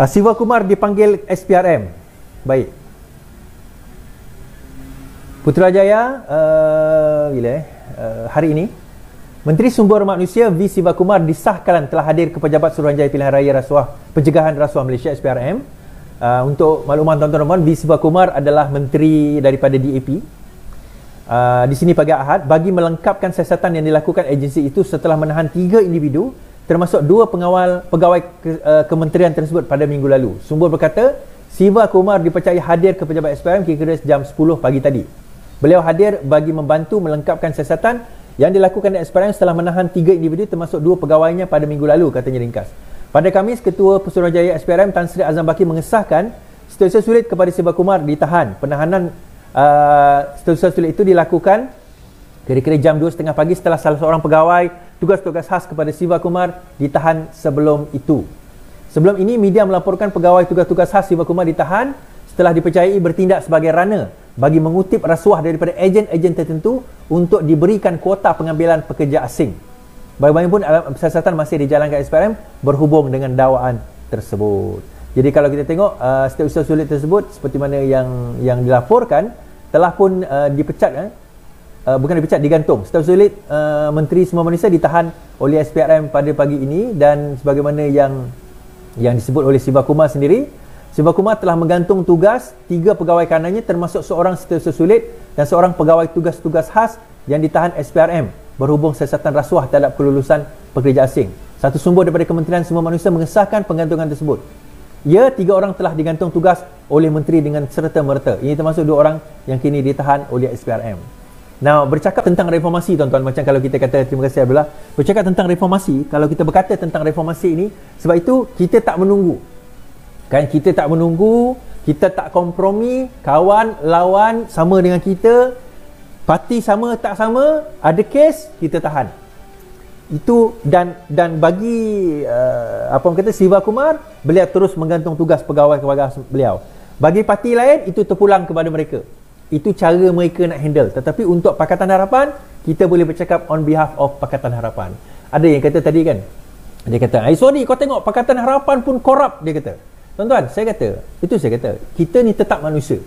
Siva Kumar dipanggil SPRM. Baik. Putrajaya hari ini Menteri Sumber Manusia V. Siva Kumar disahkan telah hadir ke Pejabat Suruhanjaya Pilihan Raya Rasuah Pencegahan Rasuah Malaysia SPRM. Untuk makluman tuan-tuan, V. Siva Kumar adalah menteri daripada DAP. Di sini pagi Ahad bagi melengkapkan siasatan yang dilakukan agensi itu setelah menahan 3 individu termasuk 2 pegawai kementerian tersebut pada minggu lalu. Sumber berkata Siva Kumar dipercayai hadir ke Pejabat SPRM kira-kira jam 10 pagi tadi. Beliau hadir bagi membantu melengkapkan siasatan yang dilakukan di SPRM setelah menahan 3 individu termasuk 2 pegawainya pada minggu lalu, katanya ringkas. Pada Khamis, Ketua Pesuruhanjaya SPRM Tan Sri Azam Baki mengesahkan situasi sulit kepada Siva Kumar ditahan. Penahanan situasi sulit itu dilakukan kira-kira jam 2.30 pagi setelah salah seorang pegawai tugas-tugas khas kepada Siva Kumar ditahan sebelum itu. Sebelum ini, media melaporkan pegawai tugas-tugas khas Siva Kumar ditahan setelah dipercayai bertindak sebagai runner bagi mengutip rasuah daripada ejen-ejen tertentu untuk diberikan kuota pengambilan pekerja asing. Bagaimanapun, siasatan masih dijalankan SPRM berhubung dengan dakwaan tersebut. Jadi kalau kita tengok setiap sulit tersebut seperti mana yang dilaporkan telah pun dipecat, bukan dipecat, digantung. Setiap sulit Menteri Semua Manusia ditahan oleh SPRM pada pagi ini, dan sebagaimana yang disebut oleh Siva Kumar sendiri, Siva Kumar telah menggantung tugas 3 pegawai kanannya termasuk seorang setiausaha sulit dan seorang pegawai tugas-tugas khas yang ditahan SPRM berhubung siasatan rasuah terhadap kelulusan pekerja asing. Satu sumber daripada Kementerian Semua Manusia mengesahkan penggantungan tersebut. 3 orang telah digantung tugas oleh menteri dengan serta-merta. Ini termasuk 2 orang yang kini ditahan oleh SPRM. Now, bercakap tentang reformasi, tuan-tuan, macam kalau kita kata, terima kasih Abdullah, bercakap tentang reformasi, kalau kita berkata tentang reformasi ini, sebab itu kita tak menunggu. Kan, kita tak menunggu, kita tak kompromi, kawan, lawan sama dengan kita, parti sama tak sama, ada kes, kita tahan. Itu dan bagi apa orang kata, Siva Kumar, beliau terus menggantung tugas pegawai-pegawai beliau. Bagi parti lain, itu terpulang kepada mereka. Itu cara mereka nak handle. Tetapi untuk Pakatan Harapan, kita boleh bercakap on behalf of Pakatan Harapan. Ada yang kata tadi kan, dia kata, sorry, kau tengok Pakatan Harapan pun korup, dia kata. Tuan-tuan, saya kata, kita ni tetap manusia.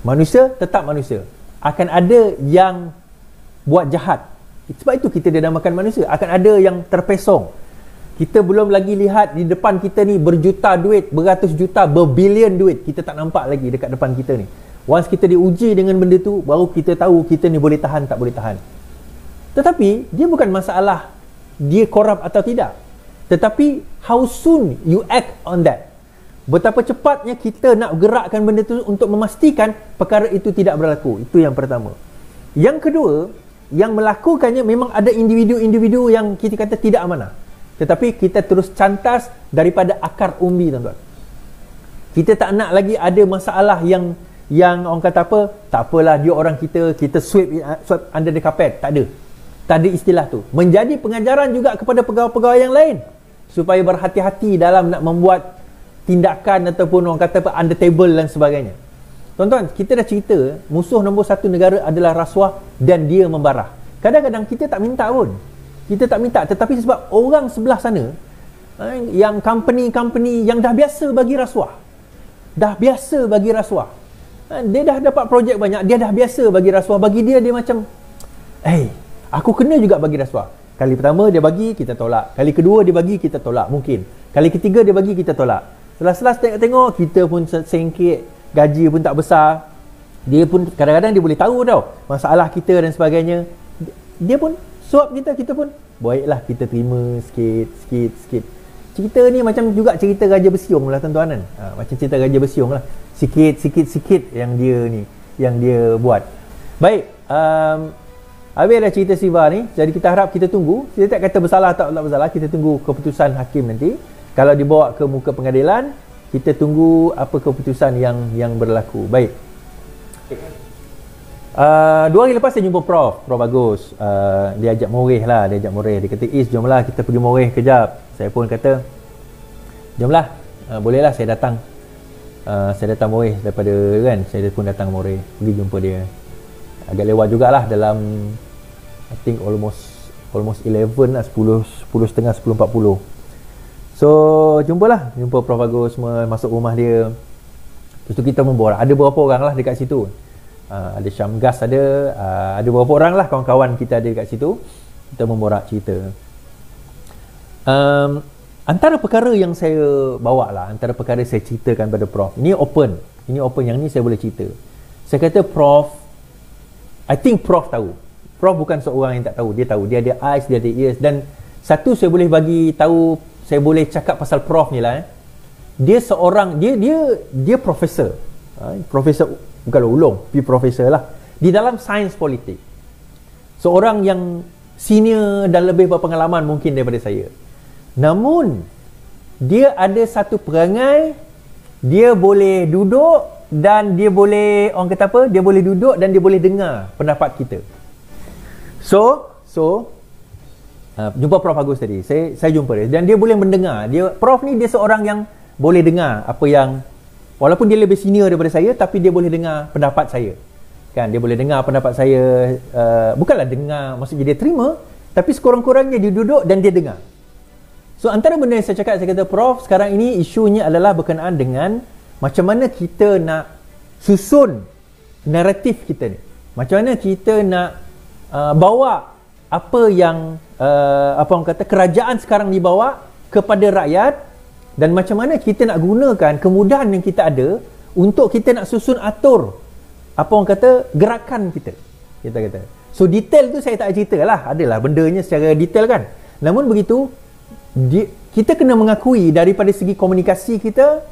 Manusia tetap manusia. Akan ada yang buat jahat. Sebab itu kita dinamakan manusia. Akan ada yang terpesong. Kita belum lagi lihat di depan kita ni berjuta duit, beratus juta, berbilion duit. Kita tak nampak lagi dekat depan kita ni. Once kita diuji dengan benda tu, baru kita tahu kita ni boleh tahan tak boleh tahan. Tetapi dia bukan masalah dia korup atau tidak, tetapi how soon you act on that. Betapa cepatnya kita nak gerakkan benda tu untuk memastikan perkara itu tidak berlaku. Itu yang pertama. Yang kedua, yang melakukannya memang ada individu-individu yang kita kata tidak amanah, tetapi kita terus cantas daripada akar umbi, tuan-tuan. Kita tak nak lagi ada masalah yang orang kata apa, tak apalah dia orang kita sweep under the carpet. Tak ada istilah tu. Menjadi pengajaran juga kepada pegawai-pegawai yang lain supaya berhati-hati dalam nak membuat tindakan ataupun orang kata apa, under table dan sebagainya. Tuan-tuan, kita dah cerita musuh nombor 1 negara adalah rasuah dan dia membarah. Kadang-kadang kita tak minta pun, tetapi sebab orang sebelah sana yang company yang dah biasa bagi rasuah, dia dah dapat projek banyak, dia dah biasa bagi rasuah. Bagi dia macam, aku kena juga bagi rasuah. Kali pertama dia bagi, kita tolak. Kali kedua dia bagi, kita tolak mungkin. Kali ketiga dia bagi, kita tolak. Setelah tengok-tengok, kita pun sengkit, gaji pun tak besar. Dia pun kadang-kadang dia boleh tahu tau masalah kita dan sebagainya. Dia pun suap kita pun, baiklah kita terima sikit. Cerita ni macam juga cerita Raja Bersiung lah, tuan-tuan kan. Macam cerita Raja Bersiung lah. Sikit yang dia buat. Baik, habis dah cerita Siva ni. Jadi kita harap, kita tunggu. Kita tak kata bersalah tak bersalah, kita tunggu keputusan hakim nanti. Kalau dibawa ke muka pengadilan, kita tunggu apa keputusan yang berlaku. Baik. 2 hari lepas saya jumpa Prof Bagus. Dia ajak moreh. Dia kata, jomlah kita pergi moreh kejap. Saya pun kata, jomlah, bolehlah saya datang. Saya datang moreh daripada kan. Saya pun datang moreh, pergi jumpa dia. Agak lewat jugalah, dalam I think almost 11 lah, 10.30, 10.40. So jumpa Prof Agus semua, masuk rumah dia. Lepas tu kita memborak. Ada beberapa orang lah dekat situ. Ada Syamgas ada beberapa orang lah kawan-kawan kita ada dekat situ. Kita memborak cerita. Antara perkara yang saya bawa lah, antara perkara saya ceritakan pada Prof, ini open, yang ni saya boleh cerita. Saya kata Prof, I think Prof tahu. Prof bukan seorang yang tak tahu, dia tahu, dia ada eyes, dia ada ears. Dan satu saya boleh bagi tahu, saya boleh cakap pasal Prof ni lah. Dia seorang, dia profesor, profesor bukan ulung, tapi profesor lah di dalam sains politik. Seorang yang senior dan lebih berpengalaman mungkin daripada saya. Namun dia ada satu perangai, dia boleh duduk dan dia boleh, orang kata apa, dia boleh duduk dan dia boleh dengar pendapat kita. So jumpa Prof Agus tadi, saya jumpa dia dan dia boleh mendengar. Prof ni dia seorang yang boleh dengar apa yang, walaupun dia lebih senior daripada saya, tapi dia boleh dengar pendapat saya. Kan, dia boleh dengar pendapat saya, bukanlah dengar maksudnya dia terima, tapi sekurang-kurangnya dia duduk dan dia dengar. So antara benda yang saya cakap, saya kata Prof, sekarang ini isunya adalah berkenaan dengan macam mana kita nak susun naratif kita ni. Macam mana kita nak bawa apa yang apa orang kata kerajaan sekarang dibawa kepada rakyat, dan macam mana kita nak gunakan kemudahan yang kita ada untuk kita nak susun atur apa orang kata gerakan kita kata. So detail tu saya tak cerita lah, adalah bendanya secara detail kan. Namun begitu kita kena mengakui daripada segi komunikasi kita,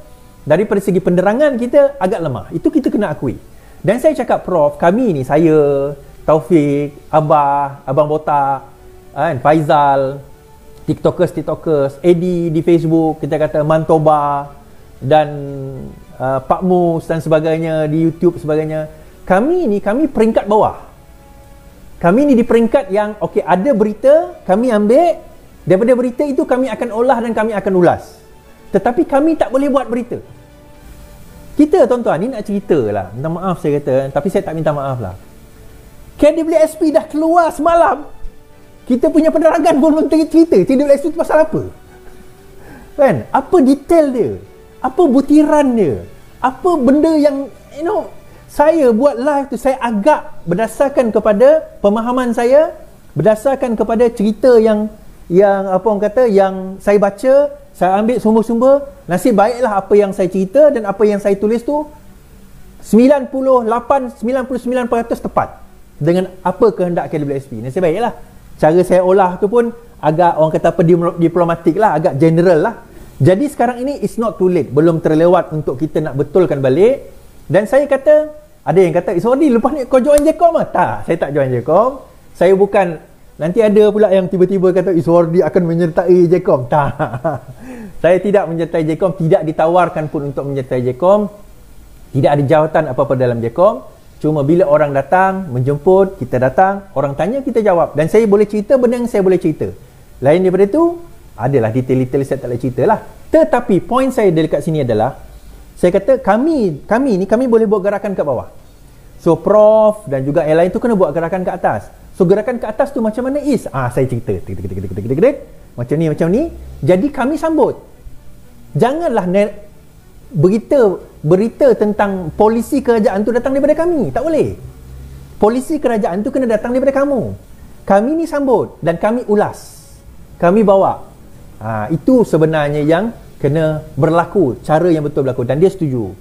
daripada segi penerangan kita agak lemah. Itu kita kena akui. Dan saya cakap Prof, kami ni, saya, Taufik, Abang Botak, Faizal, TikTokers, Eddie di Facebook, kita kata Mantoba dan Pak Mus dan sebagainya di YouTube sebagainya. Kami peringkat bawah. Kami ni di peringkat yang okey, ada berita kami ambil, daripada berita itu kami akan olah dan kami akan ulas. Tetapi kami tak boleh buat berita. Kita tuan-tuan ni nak cerita lah, minta maaf saya kata, tapi saya tak minta maaf lah. KWSP dah keluar semalam, kita punya penerangan pun belum cerita KWSP tu pasal apa. Kan? Apa detail dia? Apa butiran dia? Apa benda yang saya buat live tu, saya agak berdasarkan kepada pemahaman saya, berdasarkan kepada cerita yang apa orang kata, yang saya baca, saya ambil sumber-sumber. Nasib baiklah apa yang saya cerita dan apa yang saya tulis tu 99% tepat dengan apa kehendak KWSP. Nasib baiklah. Cara saya olah tu pun agak orang kata apa, diplomatik lah, agak general lah. Jadi sekarang ini it's not too late, belum terlewat untuk kita nak betulkan balik. Dan saya kata, ada yang kata, sorry lepas ni kau join Jcom lah? Tak, saya tak join Jcom. Saya bukan, nanti ada pula yang tiba-tiba kata Iswardi akan menyertai Jcom. Tak. Saya tidak menyertai Jcom, tidak ditawarkan pun untuk menyertai Jcom. Tidak ada jawatan apa-apa dalam Jcom. Cuma bila orang datang, menjemput, kita datang, orang tanya, kita jawab. Dan saya boleh cerita benda yang saya boleh cerita. Lain daripada itu, adalah detail-detail saya tak boleh cerita lah. Tetapi poin saya dekat sini adalah, saya kata kami ni boleh buat gerakan kat bawah. So Prof dan juga yang lain tu kena buat gerakan ke atas. So gerakan ke atas tu macam mana is? Saya cerita. Macam ni. Jadi kami sambut. Janganlah berita tentang polisi kerajaan tu datang daripada kami. Tak boleh. Polisi kerajaan tu kena datang daripada kamu. Kami ni sambut dan kami ulas. Kami bawa. Itu sebenarnya yang kena berlaku, cara yang betul berlaku. Dan dia setuju.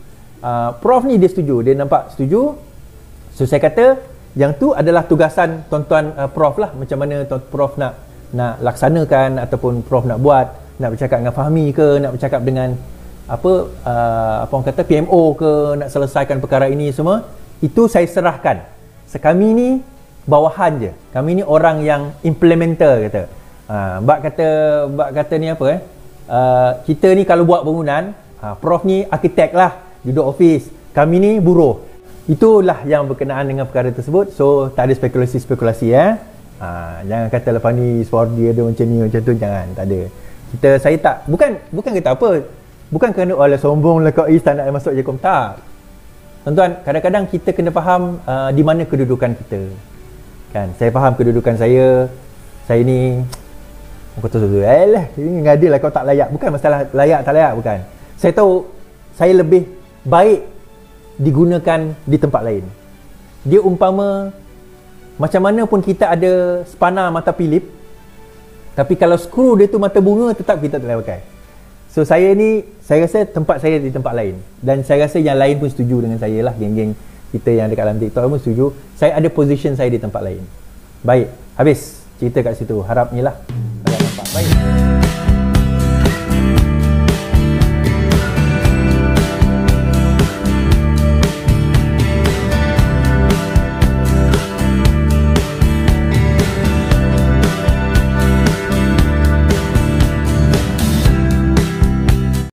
Prof ni dia setuju. Dia nampak setuju. So saya kata yang tu adalah tugasan tuan-tuan Prof lah. Macam mana Prof nak laksanakan, ataupun Prof nak buat, nak bercakap dengan Fahmi ke, nak bercakap dengan apa orang kata PMO ke, nak selesaikan perkara ini semua, itu saya serahkan. Kami ni bawahan je. Kami ni orang yang implementer kata. Mbak kata ni apa kita ni kalau buat bangunan, Prof ni arkitek lah, duduk office. Kami ni buruh. Itulah yang berkenaan dengan perkara tersebut. So tak ada spekulasi jangan kata lepas ni Iswardi ada macam ni macam tu, jangan, tak ada. Saya tak, bukan kata apa, bukan kerana sombong lah kau tak nak masuk Jcom, tak. Tuan-tuan, kadang-kadang kita kena faham di mana kedudukan kita. Kan, saya faham kedudukan saya ni Kau kata tu, ini ngadi lah kau tak layak. Bukan masalah layak tak layak, bukan. Saya tahu saya lebih baik digunakan di tempat lain. Dia umpama macam mana pun kita ada spana mata Philip, tapi kalau skru dia tu mata bunga, tetap kita tak boleh pakai. So saya rasa tempat saya di tempat lain. Dan saya rasa yang lain pun setuju dengan saya lah. Geng-geng kita yang dekat dalam TikTok pun setuju. Saya ada position saya di tempat lain. Baik, habis cerita kat situ. Harapnya lah agak nampak. Baik.